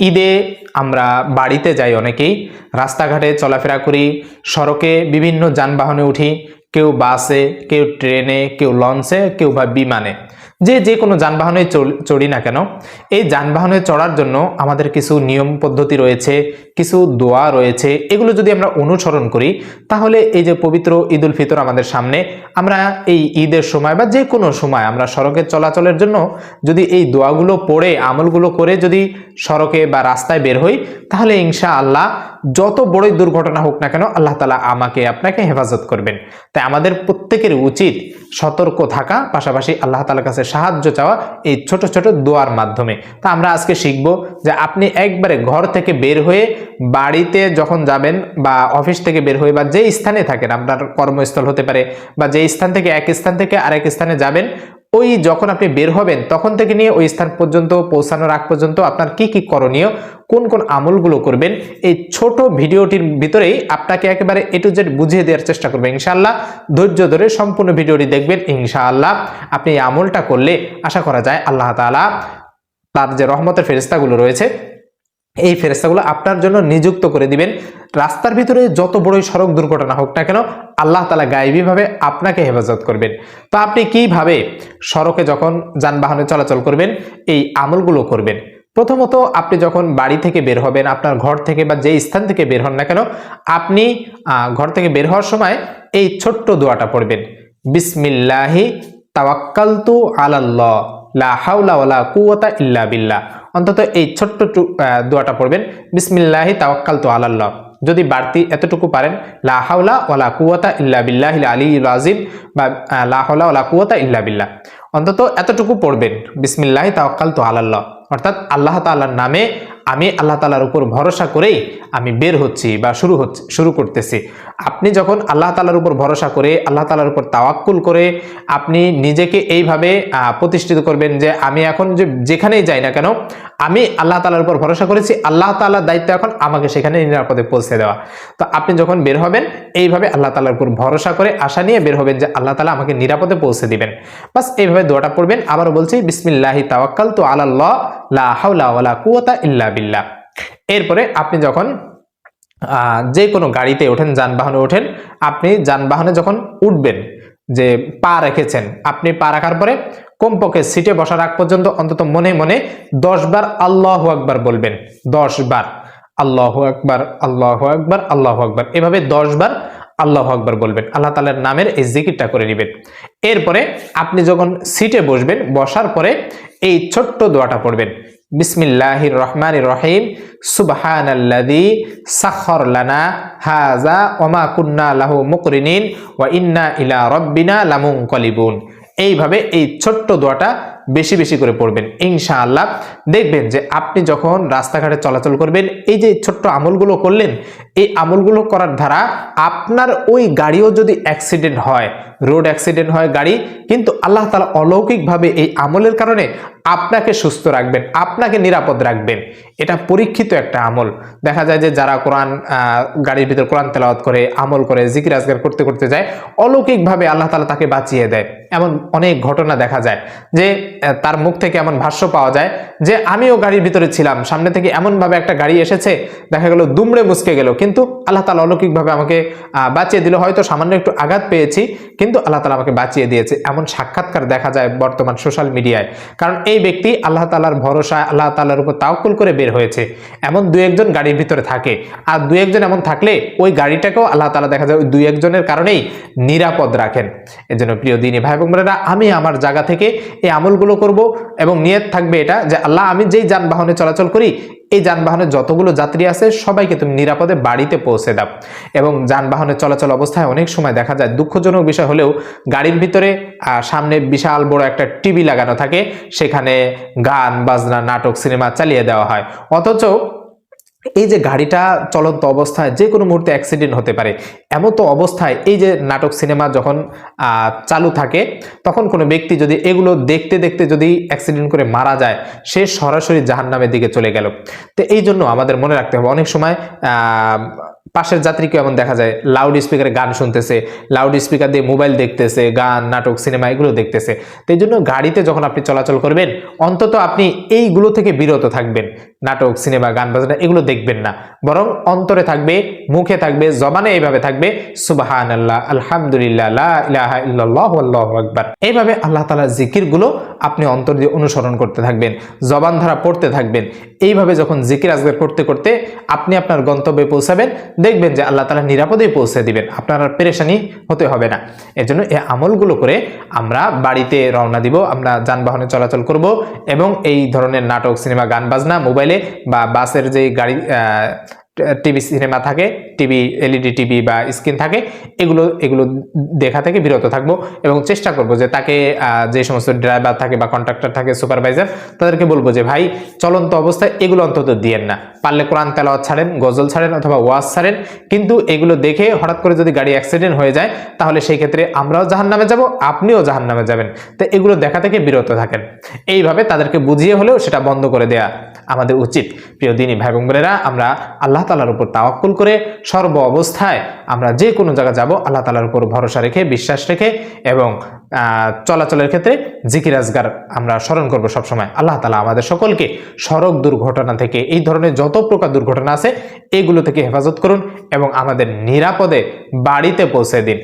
ঈদে আমরা বাড়িতে যাই, অনেকেই রাস্তাঘাটে চলাফেরা করি, সড়কে বিভিন্ন যানবাহনে উঠি, কেউ বাসে, কেউ ট্রেনে, কেউ লঞ্চে, কেউ বা বিমানে, যে কোনো যানবাহনে চড়ি না কেন, এই যানবাহনে চড়ার জন্য আমাদের কিছু নিয়ম পদ্ধতি রয়েছে, কিছু দোয়া রয়েছে। এগুলো যদি আমরা অনুসরণ করি তাহলে এই যে পবিত্র ঈদ উল ফিতর আমাদের সামনে, আমরা এই ঈদের সময় বা যে কোনো সময় আমরা সড়কে চলাচলের জন্য যদি এই দোয়াগুলো পড়ে আমলগুলো করে যদি সড়কে বা রাস্তায় বের হই, তাহলে ইনশাআল্লাহ যত বড়ই দুর্ঘটনা হোক না কেন আল্লাহ তাআলা আমাকে আপনাকে হেফাজত করবেন। তাই আমাদের প্রত্যেকের উচিত সতর্ক থাকা, পাশাপাশি আল্লাহ তাআলার কাছে সাহায্য চাওয়া এই ছোট ছোট দোয়ার মাধ্যমে। তা আমরা আজকে শিখব যে আপনি একবারে ঘর থেকে বের হয়ে বাড়িতে যখন যাবেন বা অফিস থেকে বের হয়ে বা যে স্থানে থাকেন, আপনার কর্মস্থল হতে পারে, বা যে স্থান থেকে এক স্থান থেকে আরেক স্থানে যাবেন, ওই যখন আপনি বের হবেন তখন থেকে নিয়ে ওই স্থান পর্যন্ত পৌঁছানোর আগ পর্যন্ত আপনার কি কি করণীয়, কোন কোন আমলগুলো করবেন, এই ছোট ভিডিওটির ভিতরেই আপনাকে একেবারে এ টু জেড বুঝিয়ে দেওয়ার চেষ্টা করবেন ইনশাআল্লাহ। ধৈর্য ধরে সম্পূর্ণ ভিডিওটি দেখবেন, ইনশাআল্লাহ আপনি এই আমলটা করলে আশা করা যায় আল্লাহ তাআলা তার যে রহমতের ফেরেশতাগুলো রয়েছে এই ফেরেশতাগুলো আপনার জন্য নিযুক্ত করে দিবেন। রাস্তার ভিতরে যত বড়ই সড়ক দুর্ঘটনা হোক না কেন আল্লাহ তাআলা গায়েবীভাবে আপনাকে হেফাজত করবেন। তো আপনি কিভাবে সড়কে যখন যানবাহনে চলাচল করবেন এই আমলগুলো করবেন? প্রথমত আপনি যখন বাড়ি থেকে বের হবেন, আপনার ঘর থেকে বা যে স্থান থেকে বের হন না কেন, আপনি ঘর থেকে বের হওয়ার সময় এই ছোট্ট দোয়াটা পড়বেন, বিসমিল্লাহি তাওয়াক্কালতু আলাল্লাহ লা হাওলা ওয়ালা কুওয়াতা ইল্লা বিল্লাহ। অন্তত এই ছোট্ট দোয়াটা পড়বেন, বিসমিল্লাহি তাওয়াক্কালতু আলাল্লাহ। যদি বাড়তি এতটুকু পারেন, লা হাওলা ওয়ালা কুওয়াতা ইল্লা বিল্লাহিল আলিয়্যিল আযীম, বা লা হাওলা ওয়ালা কুওয়াতা ইল্লা বিল্লাহ, অন্তত এতটুকু পড়বেন, বিসমিল্লাহি তাওয়াক্কালতু আলাল্লাহ। অর্থাৎ আল্লাহ তাআলার নামে আমি আল্লাহ তাআলার উপর ভরসা করেই আমি বের হচ্ছি বা শুরু করতেছি। আপনি যখন আল্লাহ তাআলার উপর ভরসা করে, আল্লাহ তাআলার উপর তাওয়াক্কুল করে আপনি নিজেকে এইভাবে প্রতিষ্ঠিত করবেন যে আমি এখন যেখানেই যাই না কেন আমি আল্লাহ তাআলার উপর ভরসা করেছি, আল্লাহ তাআলার দায়িত্ব এখন আমাকে সেখানে নিরাপদে পৌঁছে দেওয়া। তো আপনি যখন বের হবেন এইভাবে আল্লাহ তাআলার উপর ভরসা করে আশা নিয়ে বের হবেন যে আল্লাহ তাআলা আমাকে নিরাপদে পৌঁছে দিবেন। বাস এইভাবে দোয়াটা পড়বেন। আবারও বলছি, বিসমিল্লাহি তাওয়াক্কালতু আলাল্লাহ লা হাওলা ওয়ালা কুওয়াতা ইল্লা বিল্লাহ। এরপরে আপনি যখন যে কোনো গাড়িতে ওঠেন, যানবাহনে ওঠেন, আপনি যানবাহনে যখন উঠবেন, যে পা রেখেছেন, আপনি পা রাখার পরে কমপক্ষে সিটে বসার আগ পর্যন্ত অন্তত মনে মনে 10 বার আল্লাহু আকবার বলবেন। 10 বার আল্লাহু আকবার, আল্লাহু আকবার, আল্লাহু আকবার, এভাবে 10 বার আল্লাহু আকবার বলবেন। আল্লাহ তাআলার নামের এই জিকিরটা করে নেবেন। এরপরে আপনি যখন সিটে বসবেন, বসার পরে এই ছোট্ট দোয়াটা পড়বেন, বিসমিল্লাহির রহমানির রহিম, সুবহানাল্লাযী সাখখার লানা হাযা ওয়া মা কুন্না লাহু মুকরিনিন ওয়া ইন্না ইলা রাব্বিনা লামুনকালিবুন। এইভাবে এই ছোট্ট দোয়াটা বেশি বেশি করে পড়বেন। ইনশাআল্লাহ দেখবেন যে আপনি যখন রাস্তাঘাটে চলাচল করবেন, এই যে ছোট্ট আমলগুলো করলেন, এই আমলগুলো করার দ্বারা আপনার ওই গাড়িও যদি অ্যাক্সিডেন্ট হয়, রোড অ্যাক্সিডেন্ট হয় গাড়ি, কিন্তু আল্লাহ তাআলা অলৌকিকভাবে এই আমলের কারণে আপনাকে সুস্থ রাখবেন, আপনাকে নিরাপদ রাখবেন। এটা পরীক্ষিত একটা আমল। দেখা যায় যে যারা কোরআন গাড়ির ভিতর কোরআন তেলাওয়াত করে, আমল করে, জিকির আজকার করতে করতে যায়, অলৌকিকভাবে আল্লাহ তাআলা তাকে বাঁচিয়ে দেয়। এমন অনেক ঘটনা দেখা যায় যে তার মুখ থেকে এমন ভাষ্য পাওয়া যায় যে আমিও গাড়ির ভিতরে ছিলাম, সামনে থেকে এমনভাবে একটা গাড়ি এসেছে, দেখা গেল দুমড়ে মুচকে গেল, কিন্তু আল্লাহ তাআলা অলৌকিকভাবে আমাকে বাঁচিয়ে দিল। হয়তো সামান্য একটু আঘাত পেয়েছি, কিন্তু আল্লাহ তাআলা আমাকে বাঁচিয়ে দিয়েছে। এমন সাক্ষাৎকার দেখা যায় বর্তমান সোশ্যাল মিডিয়ায়। কারণ এই ব্যক্তি আল্লাহ তাআলার ভরসা, আল্লাহ তাআলার উপর তাওয়াক্কুল করে বের হয়েছে। এমন 2-1 গাড়ির ভিতরে থাকে, আর 2-1 এমন থাকলে ওই গাড়িটাকেও আল্লাহ তাআলা দেখা যায় ওই 2-1 কারণেই নিরাপদ রাখেন। এজন্য প্রিয় দিনী ভাই বোনেরা, আমি আমার জায়গা থেকে এই আমলগুলো করব এবং নিয়ত থাকবে এটা যে আল্লাহ, আমি যেই যানবাহনে চলাচল করি এই যানবাহনে যতগুলো যাত্রী আছে সবাইকে তুমি নিরাপদে বাড়িতে পৌঁছে দাও। এবং যানবাহনে চলাচল অবস্থায় অনেক সময় দেখা যায়, দুঃখজনক বিষয় হলেও, গাড়ির ভিতরে সামনে বিশাল বড় একটা টিভি লাগানো থাকে, সেখানে গান বাজনা, নাটক, সিনেমা চালিয়ে দেওয়া হয়। অথচ এই যে গাড়িটা চলন্ত অবস্থায় যে কোনো মুহূর্তে অ্যাক্সিডেন্ট হতে পারে। এমন তো অবস্থায় এই যে নাটক সিনেমা যখন চালু থাকে, তখন কোনো ব্যক্তি যদি এগুলো দেখতে দেখতে যদি অ্যাক্সিডেন্ট করে মারা যায়, সে সরাসরি জাহান্নামের দিকে চলে গেল। তো এই জন্য আমাদের মনে রাখতে হবে, অনেক সময় পাশের যাত্রীকে এমন দেখা যায় লাউড স্পিকারে গান শুনতেছে, লাউড স্পিকার দিয়ে মোবাইল দেখতেছে, গান, নাটক, সিনেমা এগুলো দেখতেছে। তো এই জন্য গাড়িতে যখন আপনি চলাচল করবেন অন্তত আপনি এইগুলো থেকে বিরত থাকবেন। নাটক, সিনেমা, গান বাজনা এগুলো দেখবেন না, বরং অন্তরে থাকবে, মুখে থাকবে, জবানে এইভাবে থাকবে সুবহানাল্লাহ, আলহামদুলিল্লাহ, লা ইলাহা ইল্লাল্লাহু আল্লাহু আকবার। এইভাবে আল্লাহ তাআলার জিকিরগুলো আপনি অন্তর দিয়ে অনুসরণ করতে থাকবেন, জবান ধারা পড়তে থাকবেন। এইভাবে যখন জিকির আজকার করতে করতে আপনি আপনার গন্তব্যে পৌঁছাবেন, দেখবেন যে আল্লাহ তাআলা নিরাপদেই পৌঁছে দিবেন, আপনার আর পেরেশানি হতে হবে না। এজন্য এই আমলগুলো করে আমরা বাড়িতে রওনা দিব, আমরা যানবাহনে চলাচল করব এবং এই ধরনের নাটক, সিনেমা, গান বাজনা মোবাইলে বা বাসের যে গাড়ি টিভি সিনেমা থাকে, টিভি এলইডি টিভি বা স্ক্রিন থাকে, এগুলো এগুলো দেখা থেকে বিরত থাকবো এবং চেষ্টা করব যে তাকে যে সমস্ত ড্রাইভার থাকে বা কন্ট্রাক্টর থাকে, সুপারভাইজার, তাদেরকে বলবো যে ভাই চলন্ত অবস্থায় এগুলো অন্তত দিয়েন না, পারলে কোরআন তেলাওয়াত ছাড়েন, গজল ছাড়েন অথবা ওয়াজ ছাড়েন, কিন্তু এগুলো দেখে হঠাৎ করে যদি গাড়ি অ্যাক্সিডেন্ট হয়ে যায় তাহলে সেই ক্ষেত্রে আমরাও জাহান্নামে যাব, আপনিও জাহান্নামে যাবেন। তো এগুলো দেখা থেকে বিরত থাকেন। এইভাবে তাদেরকে বুঝিয়ে হলেও সেটা বন্ধ করে দেয়া আমাদের উচিত। প্রিয় দিনী ভাই বোন বোনেরা, আমরা আল্লাহ তাআলার উপর তাওয়াক্কুল করে সর্ব অবস্থায় আমরা যে কোনো জায়গা যাব আল্লাহ তাআলার উপর ভরসা রেখে, বিশ্বাস রেখে এবং চলাচলের ক্ষেত্রে জিকির আজগার আমরা স্মরণ করব সবসময়। আল্লাহ তাআলা আমাদের সকলকে সড়ক দুর্ঘটনা থেকে, এই ধরনের যত প্রকার দুর্ঘটনা আছে এগুলো থেকে হেফাজত করুন এবং আমাদের নিরাপদে বাড়িতে পৌঁছে দিন।